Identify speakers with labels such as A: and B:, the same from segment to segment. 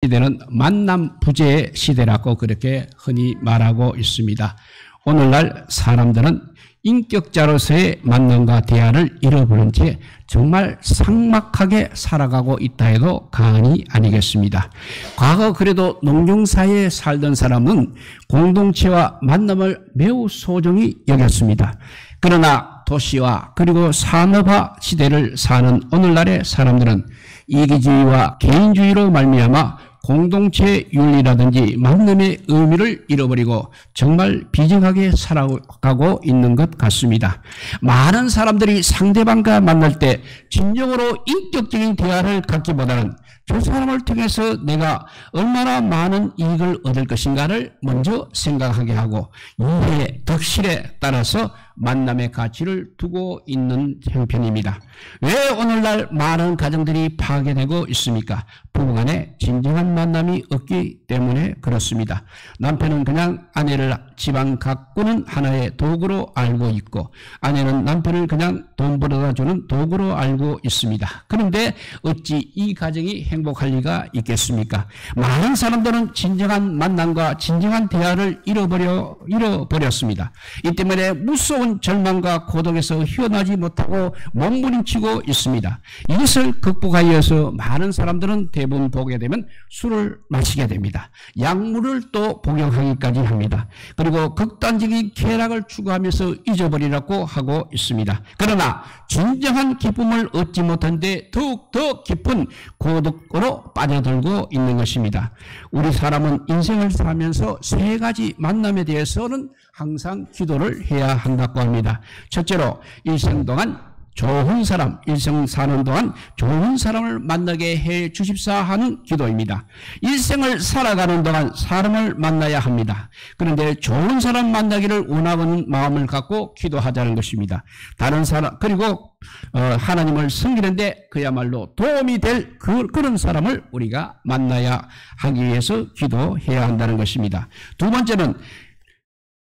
A: 시대는 만남 부재의 시대라고 그렇게 흔히 말하고 있습니다. 오늘날 사람들은 인격자로서의 만남과 대화를 잃어버린 채 정말 삭막하게 살아가고 있다 해도 과언이 아니겠습니다. 과거 그래도 농경사회에 살던 사람은 공동체와 만남을 매우 소중히 여겼습니다. 그러나 도시화 그리고 산업화 시대를 사는 오늘날의 사람들은 이기주의와 개인주의로 말미암아 공동체 윤리라든지 만남의 의미를 잃어버리고 정말 비정하게 살아가고 있는 것 같습니다. 많은 사람들이 상대방과 만날 때 진정으로 인격적인 대화를 갖기보다는 저 사람을 통해서 내가 얼마나 많은 이익을 얻을 것인가를 먼저 생각하게 하고 이해, 덕실에 따라서 만남의 가치를 두고 있는 형편입니다. 왜 오늘날 많은 가정들이 파괴되고 있습니까? 부부간에 진정한 만남이 없기 때문에 그렇습니다. 남편은 그냥 아내를 집안 가꾸는 하나의 도구로 알고 있고 아내는 남편을 그냥 돈 벌어다 주는 도구로 알고 있습니다. 그런데 어찌 이 가정이 행복할 리가 있겠습니까? 많은 사람들은 진정한 만남과 진정한 대화를 잃어버렸습니다. 이 때문에 무서운 절망과 고독에서 헤어나지 못하고 몸부림치고 있습니다. 이것을 극복하여서 많은 사람들은 대부분 보게 되면 술을 마시게 됩니다. 약물을 또 복용하기까지 합니다. 그리고 극단적인 쾌락을 추구하면서 잊어버리라고 하고 있습니다. 그러나 진정한 기쁨을 얻지 못한데 더욱 더 깊은 고독으로 빠져들고 있는 것입니다. 우리 사람은 인생을 살면서 세 가지 만남에 대해서는 항상 기도를 해야 한다고 합니다. 첫째로 일생 동안 좋은 사람, 일생 사는 동안 좋은 사람을 만나게 해 주십사 하는 기도입니다. 일생을 살아가는 동안 사람을 만나야 합니다. 그런데 좋은 사람 만나기를 원하는 마음을 갖고 기도하자는 것입니다. 다른 사람 그리고 하나님을 섬기는데 그야말로 도움이 될 그런 사람을 우리가 만나야 하기 위해서 기도해야 한다는 것입니다. 두 번째는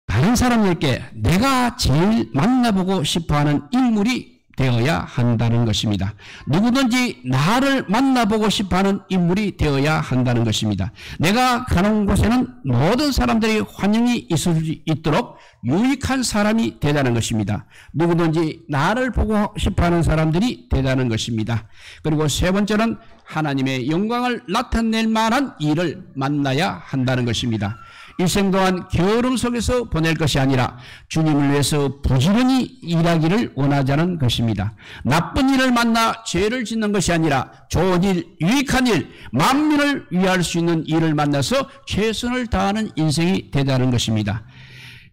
A: 다른 사람에게 내가 제일 만나보고 싶어하는 인물이 되어야 한다는 것입니다. 누구든지 나를 만나보고 싶어하는 인물이 되어야 한다는 것입니다. 내가 가는 곳에는 모든 사람들이 환영이 있을 수 있도록 유익한 사람이 되자는 것입니다. 누구든지 나를 보고 싶어하는 사람들이 되자는 것입니다. 그리고 세 번째는 하나님의 영광을 나타낼 만한 일을 만나야 한다는 것입니다. 일생 동안 게으름 속에서 보낼 것이 아니라 주님을 위해서 부지런히 일하기를 원하자는 것입니다. 나쁜 일을 만나 죄를 짓는 것이 아니라 좋은 일, 유익한 일, 만민을 위할 수 있는 일을 만나서 최선을 다하는 인생이 되자는 것입니다.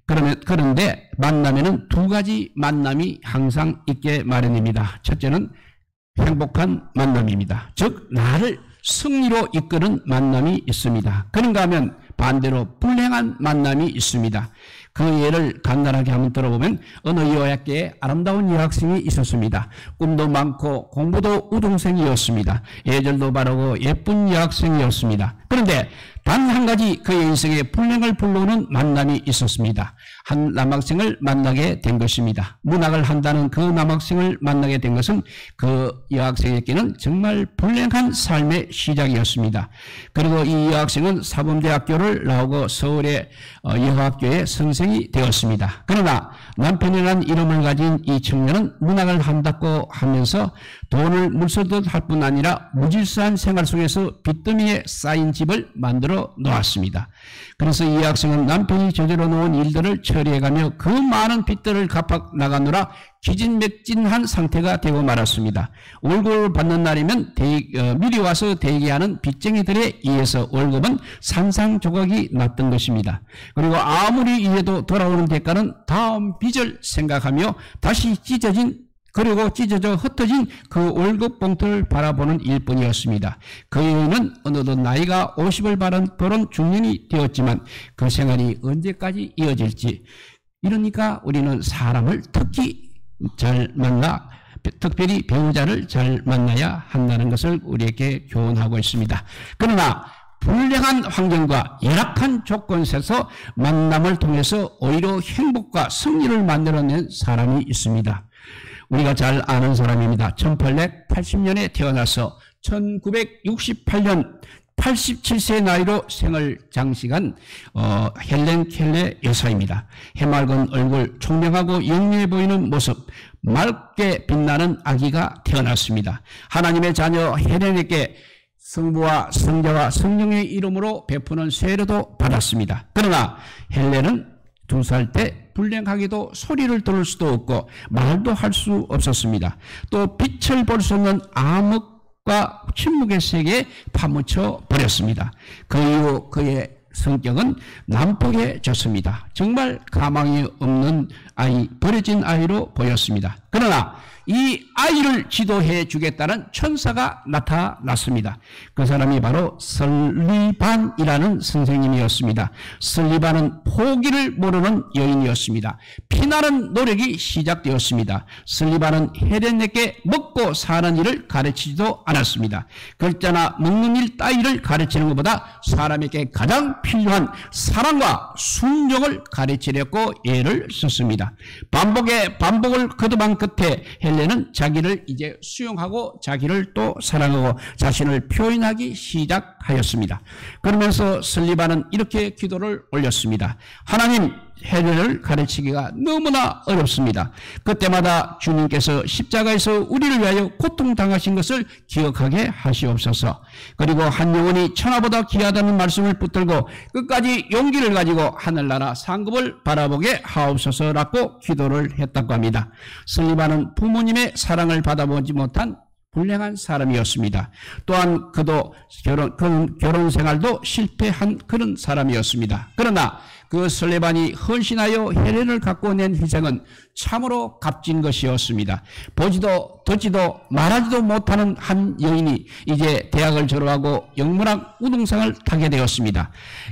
A: 그런데 만남에는 두 가지 만남이 항상 있게 마련입니다. 첫째는 행복한 만남입니다. 즉 나를 승리로 이끄는 만남이 있습니다. 그런가 하면 반대로 불행한 만남이 있습니다. 그 예를 간단하게 한번 들어보면 어느 여학교에 아름다운 여학생이 있었습니다. 꿈도 많고 공부도 우등생이었습니다. 예절도 바르고 예쁜 여학생이었습니다. 그런데 단 한 가지 그의 인생에 불행을 불러오는 만남이 있었습니다. 한 남학생을 만나게 된 것입니다. 문학을 한다는 그 남학생을 만나게 된 것은 그 여학생에게는 정말 불행한 삶의 시작이었습니다. 그리고 이 여학생은 사범대학교를 나오고 서울의 여학교의 선생이 되었습니다. 그러나 남편이라는 이름을 가진 이 청년은 문학을 한다고 하면서 돈을 물쓰듯 할 뿐 아니라 무질서한 생활 속에서 빚더미에 쌓인 집을 만들어 놓았습니다. 그래서 이 학생은 남편이 저지러 놓은 일들을 처리해가며 그 많은 빚들을 갚아 나가느라 기진맥진한 상태가 되고 말았습니다. 월급을 받는 날이면 미리 와서 대기하는 빚쟁이들에 의해서 월급은 산산조각이 났던 것입니다. 그리고 아무리 일해도 돌아오는 대가는 다음 빚을 생각하며 다시 찢어져 흩어진 그 월급 봉투를 바라보는 일뿐이었습니다. 그 여인은 어느덧 나이가 50을 바른 중년이 되었지만 그 생활이 언제까지 이어질지, 이러니까 우리는 사람을 특별히 배우자를 잘 만나야 한다는 것을 우리에게 교훈하고 있습니다. 그러나 불량한 환경과 열악한 조건 속에서 만남을 통해서 오히려 행복과 승리를 만들어낸 사람이 있습니다. 우리가 잘 아는 사람입니다. 1880년에 태어나서 1968년 87세의 나이로 생을 장식한 헬렌 켈레 여사입니다. 해맑은 얼굴, 총명하고 영리해 보이는 모습, 맑게 빛나는 아기가 태어났습니다. 하나님의 자녀 헬렌에게 성부와 성자와 성령의 이름으로 베푸는 세례도 받았습니다. 그러나 헬렌은 2살 때 불행하게도 소리를 들을 수도 없고 말도 할 수 없었습니다. 또 빛을 볼 수 없는 암흑과 침묵의 세계에 파묻혀 버렸습니다. 그 이후 그의 성격은 난폭해졌습니다. 정말 가망이 없는 아이, 버려진 아이로 보였습니다. 그러나 이 아이를 지도해 주겠다는 천사가 나타났습니다. 그 사람이 바로 설리반이라는 선생님이었습니다. 설리반은 포기를 모르는 여인이었습니다. 피나는 노력이 시작되었습니다. 설리반은 헬렌에게 먹고 사는 일을 가르치지도 않았습니다. 글자나 먹는 일 따위를 가르치는 것보다 사람에게 가장 필요한 사랑과 순종을 가르치려고 애를 썼습니다. 반복을 거듭한 끝에 헬렌은 자기를 이제 수용하고 자기를 또 사랑하고 자신을 표현하기 시작하였습니다. 그러면서 설리반은 이렇게 기도를 올렸습니다. 하나님, 헬렌을 가르치기가 너무나 어렵습니다. 그때마다 주님께서 십자가에서 우리를 위하여 고통당하신 것을 기억하게 하시옵소서. 그리고 한 영혼이 천하보다 귀하다는 말씀을 붙들고 끝까지 용기를 가지고 하늘나라 상급을 바라보게 하옵소서라고 기도를 했다고 합니다. 설리반은 부모님의 사랑을 받아보지 못한 불행한 사람이었습니다. 또한 그도 결혼 생활도 실패한 그런 사람이었습니다. 그러나 그 설리반이 헌신하여 헬렌을 갖고 낸 희생은 참으로 값진 것이었습니다. 보지도 듣지도 말하지도 못하는 한 여인이 이제 대학을 졸업하고 영문학 우등상을 타게 되었습니다.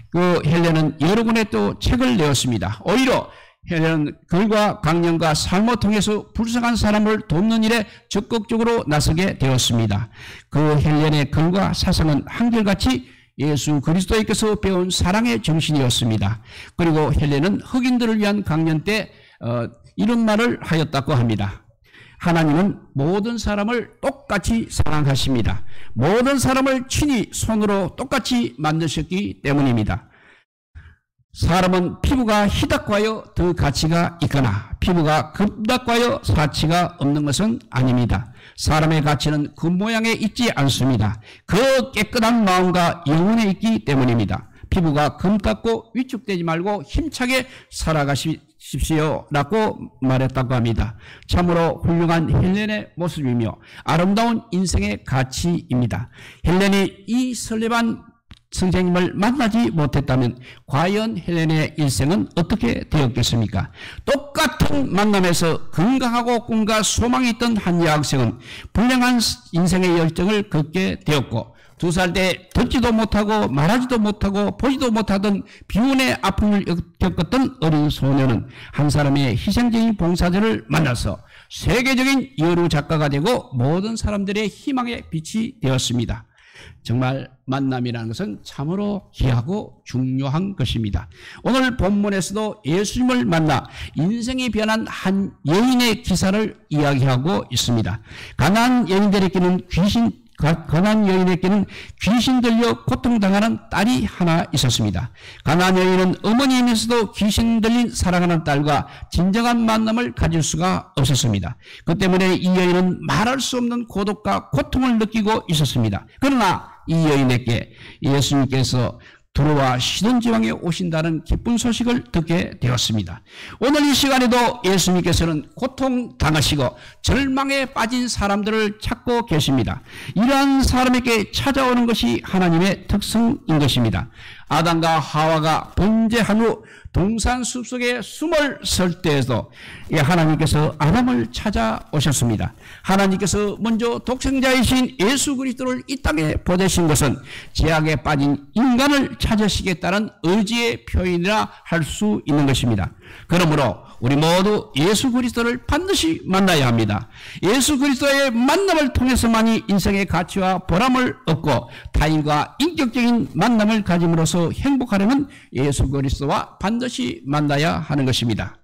A: 그 헬렌은 여러 권의 또 책을 내었습니다. 오히려 헬렌은 글과 강연과 삶을 통해서 불쌍한 사람을 돕는 일에 적극적으로 나서게 되었습니다. 그 헬렌의 글과 사상은 한결같이 예수 그리스도께서 배운 사랑의 정신이었습니다. 그리고 헬렌은 흑인들을 위한 강연 때 이런 말을 하였다고 합니다. 하나님은 모든 사람을 똑같이 사랑하십니다. 모든 사람을 친히 손으로 똑같이 만드셨기 때문입니다. 사람은 피부가 희닥과여 더 가치가 있거나 피부가 금닥과여 가치가 없는 것은 아닙니다. 사람의 가치는 그 모양에 있지 않습니다. 그 깨끗한 마음과 영혼에 있기 때문입니다. 피부가 금닥고 위축되지 말고 힘차게 살아가십시오라고 말했다고 합니다. 참으로 훌륭한 헬렌의 모습이며 아름다운 인생의 가치입니다. 헬렌이 이 설레반 선생님을 만나지 못했다면 과연 헬렌의 일생은 어떻게 되었겠습니까? 똑같은 만남에서 건강하고 꿈과 소망이 있던 한 여학생은 불행한 인생의 열정을 걷게 되었고 2살 때 듣지도 못하고 말하지도 못하고 보지도 못하던 비운의 아픔을 겪었던 어린 소녀는 한 사람의 희생적인 봉사자를 만나서 세계적인 여류 작가가 되고 모든 사람들의 희망의 빛이 되었습니다. 정말 만남이라는 것은 참으로 귀하고 중요한 것입니다. 오늘 본문에서도 예수님을 만나 인생이 변한 한 여인의 기사를 이야기하고 있습니다. 가난한 여인에게는 귀신 들려 고통당하는 딸이 하나 있었습니다. 가난한 여인은 어머니이면서도 귀신 들린 사랑하는 딸과 진정한 만남을 가질 수가 없었습니다. 그 때문에 이 여인은 말할 수 없는 고독과 고통을 느끼고 있었습니다. 그러나 이 여인에게 예수님께서 들어와 시돈지방에 오신다는 기쁜 소식을 듣게 되었습니다. 오늘 이 시간에도 예수님께서는 고통당하시고 절망에 빠진 사람들을 찾고 계십니다. 이러한 사람에게 찾아오는 것이 하나님의 특성인 것입니다. 아담과 하와가 범죄한 후 동산 숲속에 숨을 설 때에도 하나님께서 아담을 찾아오셨습니다. 하나님께서 먼저 독생자이신 예수 그리스도를 이 땅에 보내신 것은 죄악에 빠진 인간을 찾으시겠다는 의지의 표현이라 할 수 있는 것입니다. 그러므로 우리 모두 예수 그리스도를 반드시 만나야 합니다. 예수 그리스도의 만남을 통해서만이 인생의 가치와 보람을 얻고 타인과 인격적인 만남을 가짐으로써 행복하려면 예수 그리스도와 반드시 만나야 하는 것입니다.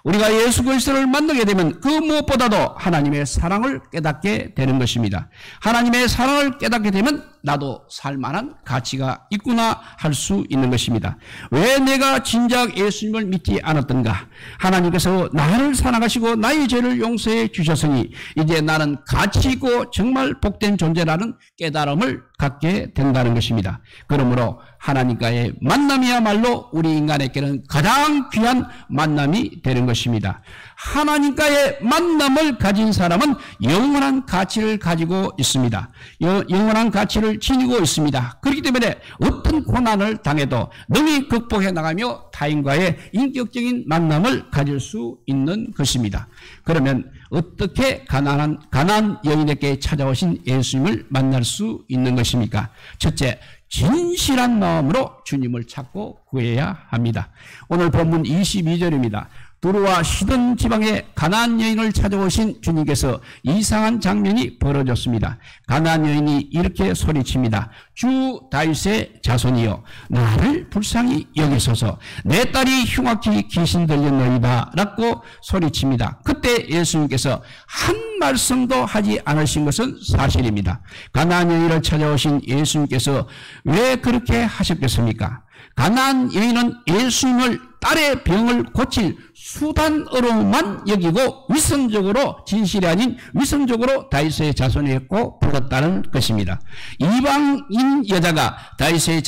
A: 우리가 예수 그리스도를 만나게 되면 그 무엇보다도 하나님의 사랑을 깨닫게 되는 것입니다. 하나님의 사랑을 깨닫게 되면 나도 살만한 가치가 있구나 할 수 있는 것입니다. 왜 내가 진작 예수님을 믿지 않았던가? 하나님께서 나를 사랑하시고 나의 죄를 용서해 주셨으니 이제 나는 가치 있고 정말 복된 존재라는 깨달음을 갖게 된다는 것입니다. 그러므로 하나님과의 만남이야말로 우리 인간에게는 가장 귀한 만남이 되는 것입니다. 하나님과의 만남을 가진 사람은 영원한 가치를 가지고 있습니다. 영원한 가치를 지니고 있습니다. 그렇기 때문에 어떤 고난을 당해도 능히 극복해 나가며 타인과의 인격적인 만남을 가질 수 있는 것입니다. 그러면 어떻게 가난한 여인에게 찾아오신 예수님을 만날 수 있는 것입니까? 첫째, 진실한 마음으로 주님을 찾고 구해야 합니다. 오늘 본문 22절입니다. 두루와 시돈 지방의 가나안 여인을 찾아오신 주님께서 이상한 장면이 벌어졌습니다. 가나안 여인이 이렇게 소리칩니다. 주 다윗의 자손이여, 나를 불쌍히 여기소서. 내 딸이 흉악히 귀신 들렸나이다 라고 소리칩니다. 그때 예수님께서 한 말씀도 하지 않으신 것은 사실입니다. 가나안 여인을 찾아오신 예수님께서 왜 그렇게 하셨겠습니까? 가나안 여인은 예수님을 딸의 병을 고칠 수단으로만 여기고 위선적으로, 진실이 아닌 위선적으로 다윗의 자손이었고 불렀다는 것입니다. 이방인 여자가 다윗의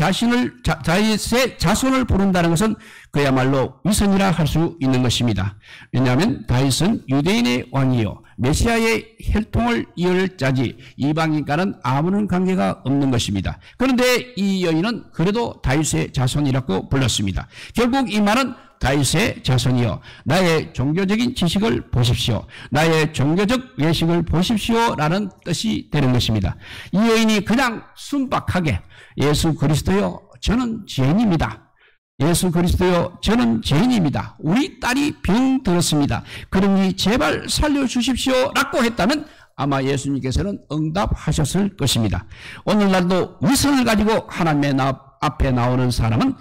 A: 자손을 부른다는 것은 그야말로 위선이라 할 수 있는 것입니다. 왜냐하면 다윗은 유대인의 왕이요 메시아의 혈통을 이을 자지 이방인과는 아무런 관계가 없는 것입니다. 그런데 이 여인은 그래도 다윗의 자손이라고 불렀습니다. 결국 이 말은 다윗의 자손이여, 나의 종교적인 지식을 보십시오. 나의 종교적 외식을 보십시오 라는 뜻이 되는 것입니다. 이 여인이 그냥 순박하게 예수 그리스도여, 저는 죄인입니다. 예수 그리스도여, 저는 죄인입니다. 우리 딸이 병 들었습니다. 그러니 제발 살려주십시오 라고 했다면 아마 예수님께서는 응답하셨을 것입니다. 오늘날도 위선을 가지고 하나님의 앞에 나오는 사람은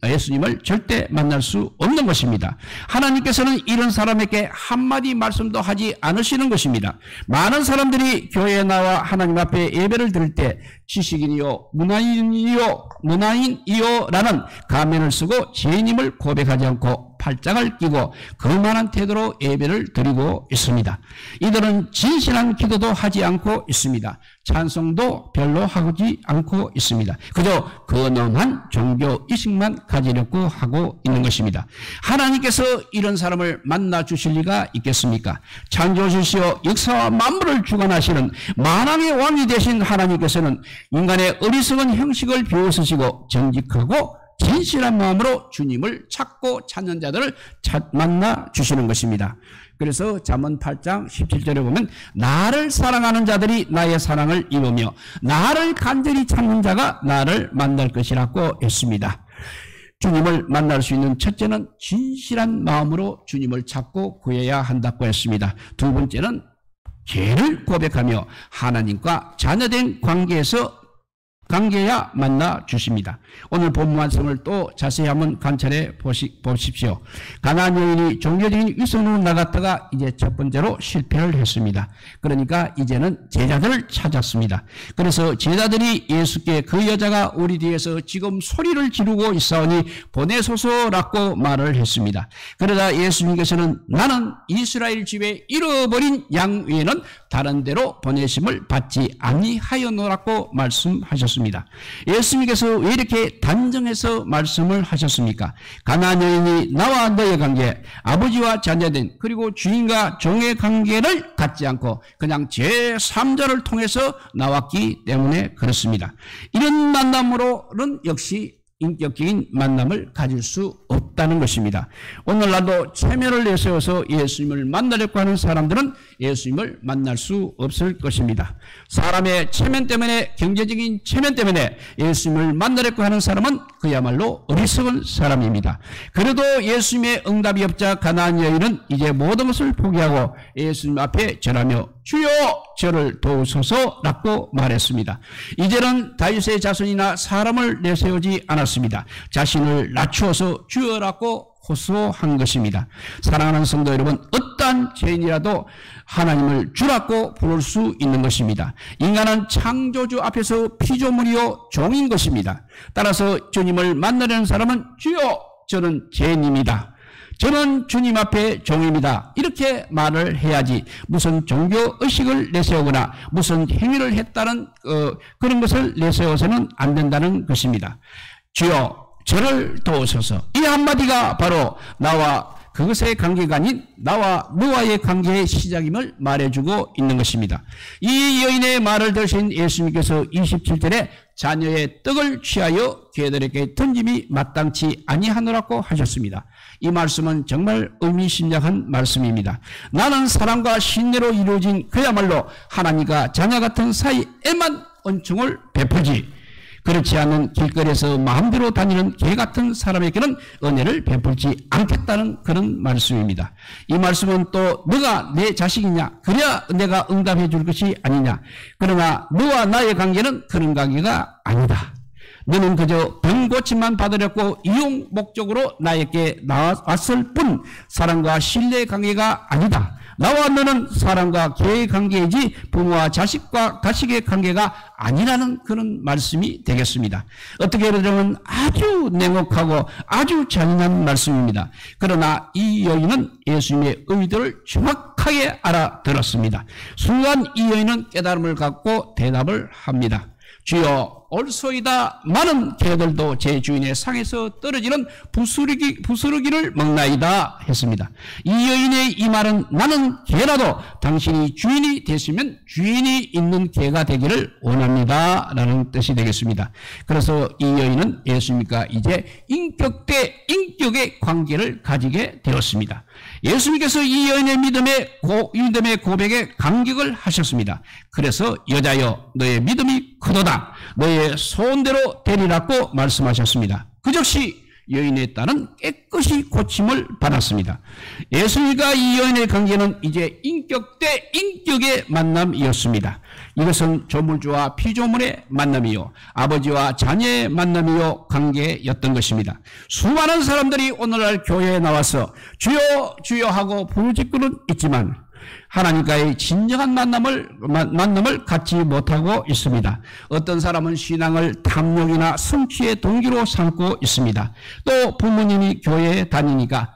A: 예수님을 절대 만날 수 없는 것입니다. 하나님께서는 이런 사람에게 한마디 말씀도 하지 않으시는 것입니다. 많은 사람들이 교회에 나와 하나님 앞에 예배를 드릴 때 지식인이요, 문화인이요 라는 가면을 쓰고 죄인임을 고백하지 않고 팔짱을 끼고 거만한 태도로 예배를 드리고 있습니다. 이들은 진실한 기도도 하지 않고 있습니다. 찬송도 별로 하지 않고 있습니다. 그저 근엄한 종교 의식만 가지려고 하고 있는 것입니다. 하나님께서 이런 사람을 만나 주실 리가 있겠습니까? 창조주시오 역사와 만물을 주관하시는 만왕의 왕이 되신 하나님께서는 인간의 어리석은 형식을 비웃으시고 정직하고 진실한 마음으로 주님을 찾고 찾는 자들을 만나 주시는 것입니다. 그래서 잠언 8장 17절에 보면 나를 사랑하는 자들이 나의 사랑을 입으며 나를 간절히 찾는 자가 나를 만날 것이라고 했습니다. 주님을 만날 수 있는 첫째는 진실한 마음으로 주님을 찾고 구해야 한다고 했습니다. 두 번째는 죄를 고백하며 하나님과 자녀된 관계야 만나 주십니다. 오늘 본문 말씀을 또 자세히 한번 관찰해 보십시오. 가나안 여인이 종교적인 위선으로 나갔다가 이제 첫 번째로 실패를 했습니다. 그러니까 이제는 제자들을 찾았습니다. 그래서 제자들이 예수께 그 여자가 우리 뒤에서 지금 소리를 지르고 있사오니 보내소서라고 말을 했습니다. 그러자 예수님께서는 나는 이스라엘 집에 잃어버린 양 외에는 다른 데로 보내심을 받지 아니하였노라고 말씀하셨습니다. 예수님께서 왜 이렇게 단정해서 말씀을 하셨습니까? 가나안 여인이 나와 너의 관계, 아버지와 자녀된 그리고 주인과 종의 관계를 갖지 않고 그냥 제3자를 통해서 나왔기 때문에 그렇습니다. 이런 만남으로는 역시 인격적인 만남을 가질 수 없다는 것입니다. 오늘날도 체면을 내세워서 예수님을 만나려고 하는 사람들은 예수님을 만날 수 없을 것입니다. 사람의 체면 때문에, 경제적인 체면 때문에 예수님을 만나려고 하는 사람은 그야말로 어리석은 사람입니다. 그래도 예수님의 응답이 없자 가나안 여인은 이제 모든 것을 포기하고 예수님 앞에 절하며 주여 저를 도우소서라고 말했습니다. 이제는 다윗의 자손이나 사람을 내세우지 않았습니다. 자신을 낮추어서 주여라고 호소한 것입니다. 사랑하는 성도 여러분, 어떠한 죄인이라도 하나님을 주라고 부를 수 있는 것입니다. 인간은 창조주 앞에서 피조물이요 종인 것입니다. 따라서 주님을 만나려는 사람은 주여 저는 죄인입니다. 저는 주님 앞에 종입니다. 이렇게 말을 해야지 무슨 종교의식을 내세우거나 무슨 행위를 했다는 그런 것을 내세워서는 안 된다는 것입니다. 주여 저를 도우소서. 이 한마디가 바로 나와 그것의 관계가 아닌 나와 너와의 관계의 시작임을 말해주고 있는 것입니다. 이 여인의 말을 들으신 예수님께서 27절에 자녀의 떡을 취하여 개들에게 던짐이 마땅치 아니하노라고 하셨습니다. 이 말씀은 정말 의미심장한 말씀입니다. 나는 사랑과 신뢰로 이루어진 그야말로 하나님과 자녀 같은 사이에만 은총을 베풀지 그렇지 않은 길거리에서 마음대로 다니는 개 같은 사람에게는 은혜를 베풀지 않겠다는 그런 말씀입니다. 이 말씀은 또 너가 내 자식이냐 그래야 내가 응답해 줄 것이 아니냐 그러나 너와 나의 관계는 그런 관계가 아니다. 너는 그저 병고침만 받으려고 이용 목적으로 나에게 나왔을 뿐 사랑과 신뢰의 관계가 아니다. 나와 너는 사람과 개의 관계이지 부모와 자식과 가식의 관계가 아니라는 그런 말씀이 되겠습니다. 어떻게 보면 아주 냉혹하고 아주 잔인한 말씀입니다. 그러나 이 여인은 예수님의 의도를 정확하게 알아들었습니다. 순간 이 여인은 깨달음을 갖고 대답을 합니다. 주여 올소이다. 많은 개들도 제 주인의 상에서 떨어지는 부스러기를 먹나이다 했습니다. 이 여인의 이 말은 나는 개라도 당신이 주인이 되시면 주인이 있는 개가 되기를 원합니다 라는 뜻이 되겠습니다. 그래서 이 여인은 예수님과 이제 인격 대 인격의 관계를 가지게 되었습니다. 예수님께서 이 여인의 믿음의 고백에 감격을 하셨습니다. 그래서 여자여 너의 믿음이 크도다. 너의 소원대로 되리라고 말씀하셨습니다. 그 즉시 여인의 딸은 깨끗이 고침을 받았습니다. 예수님과 이 여인의 관계는 이제 인격 대 인격의 만남이었습니다. 이것은 조물주와 피조물의 만남이요 아버지와 자녀의 만남이요 관계였던 것입니다. 수많은 사람들이 오늘날 교회에 나와서 주여 주여 하고 부르짖고는 있지만 하나님과의 진정한 만남을 갖지 못하고 있습니다. 어떤 사람은 신앙을 탐욕이나 성취의 동기로 삼고 있습니다. 또 부모님이 교회에 다니니까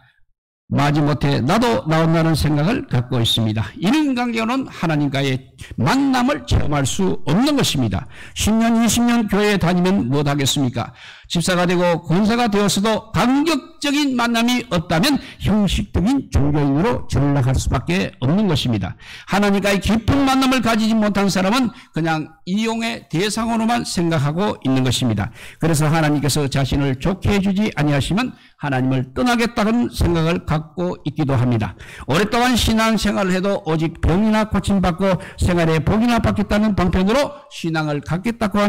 A: 마지못해 나도 나온다는 생각을 갖고 있습니다. 이런 관계로는 하나님과의 만남을 체험할 수 없는 것입니다. 10년, 20년 교회에 다니면 못하겠습니까? 집사가 되고 권사가 되었어도 감격적인 만남이 없다면 형식적인 종교인으로 전락할 수밖에 없는 것입니다. 하나님과의 깊은 만남을 가지지 못한 사람은 그냥 이용의 대상으로만 생각하고 있는 것입니다. 그래서 하나님께서 자신을 좋게 해주지 아니하시면 하나님을 떠나겠다는 생각을 갖고 있기도 합니다. 오랫동안 신앙생활을 해도 오직 병이나 고침받고 생활에 복이나 받겠다는 방편으로 신앙을 갖겠다고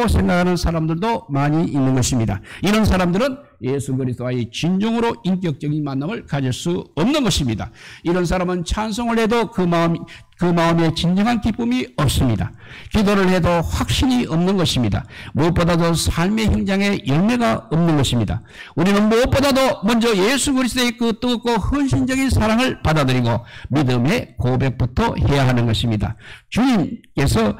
A: 생각하는 사람들도 많이 있는 것입니다. 이런 사람들은 예수 그리스도와의 진정으로 인격적인 만남을 가질 수 없는 것입니다. 이런 사람은 찬송을 해도 그 마음에 진정한 기쁨이 없습니다. 기도를 해도 확신이 없는 것입니다. 무엇보다도 삶의 현장에 열매가 없는 것입니다. 우리는 무엇보다도 먼저 예수 그리스도의 그 뜨겁고 헌신적인 사랑을 받아들이고 믿음의 고백부터 해야 하는 것입니다. 주님께서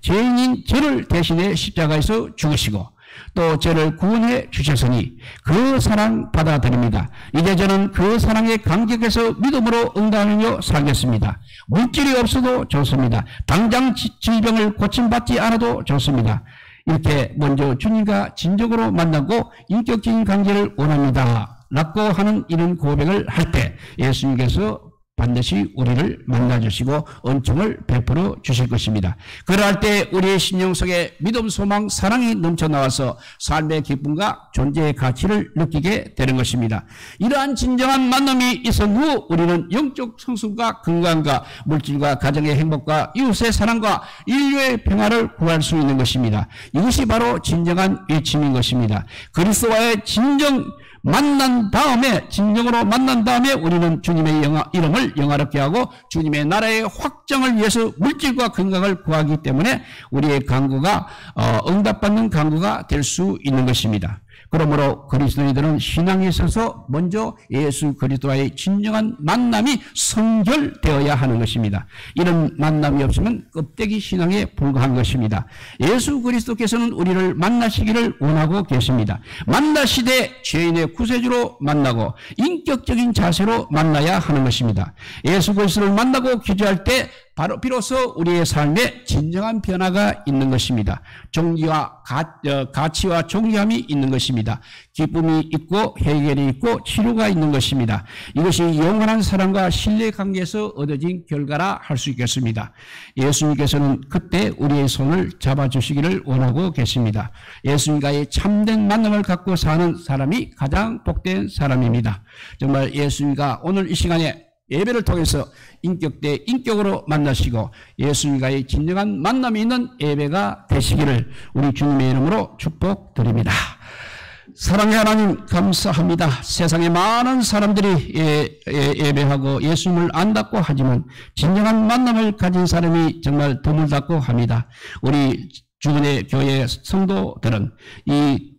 A: 죄인인 저를 대신해 십자가에서 죽으시고 또 저를 구원해 주셨으니 그 사랑 받아들입니다. 이제 저는 그 사랑에 감격해서 믿음으로 응답하며 살겠습니다. 물질이 없어도 좋습니다. 당장 질병을 고침받지 않아도 좋습니다. 이렇게 먼저 주님과 진정으로 만나고 인격적인 관계를 원합니다 라고 하는 이런 고백을 할 때 예수님께서 반드시 우리를 만나주시고 은총을 베풀어 주실 것입니다. 그럴 때 우리의 심령 속에 믿음, 소망, 사랑이 넘쳐나와서 삶의 기쁨과 존재의 가치를 느끼게 되는 것입니다. 이러한 진정한 만남이 있은 후 우리는 영적 성숙과 건강과 물질과 가정의 행복과 이웃의 사랑과 인류의 평화를 구할 수 있는 것입니다. 이것이 바로 진정한 외침인 것입니다. 그리스도와의 진정 만난 다음에, 진정으로 만난 다음에 우리는 주님의 이름을 영화롭게 하고 주님의 나라의 확정을 위해서 물질과 건강을 구하기 때문에 우리의 간구가 응답받는 간구가 될 수 있는 것입니다. 그러므로 그리스도인들은 신앙에 있어서 먼저 예수 그리스도와의 진정한 만남이 성결되어야 하는 것입니다. 이런 만남이 없으면 껍데기 신앙에 불과한 것입니다. 예수 그리스도께서는 우리를 만나시기를 원하고 계십니다. 만나시되 죄인의 구세주로 만나고 인격적인 자세로 만나야 하는 것입니다. 예수 그리스도를 만나고 기도할 때 비로소 우리의 삶에 진정한 변화가 있는 것입니다. 종기와 가치와 존귀함이 있는 것입니다. 기쁨이 있고 해결이 있고 치료가 있는 것입니다. 이것이 영원한 사랑과 신뢰 관계에서 얻어진 결과라 할 수 있겠습니다. 예수님께서는 그때 우리의 손을 잡아주시기를 원하고 계십니다. 예수님과의 참된 만남을 갖고 사는 사람이 가장 복된 사람입니다. 정말 예수님과 오늘 이 시간에 예배를 통해서 인격 대 인격으로 만나시고 예수님과의 진정한 만남이 있는 예배가 되시기를 우리 주님의 이름으로 축복드립니다. 사랑의 하나님 감사합니다. 세상에 많은 사람들이 예배하고 예수님을 안다고 하지만 진정한 만남을 가진 사람이 정말 드물다고 합니다. 우리 주변의 교회 성도들은 이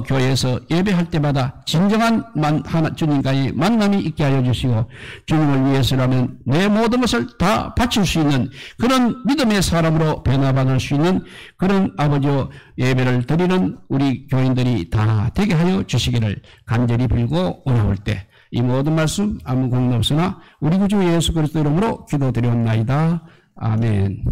A: 교회에서 예배할 때마다 진정한 주님과의 만남이 있게 하여 주시고 주님을 위해서라면 내 모든 것을 다 바칠 수 있는 그런 믿음의 사람으로 변화받을 수 있는 그런 아버지 예배를 드리는 우리 교인들이 다 되게 하여 주시기를 간절히 빌고 원하올 때 이 모든 말씀 아무 공로 없으나 우리 구주 예수 그리스도 이름으로 기도드리옵나이다. 아멘.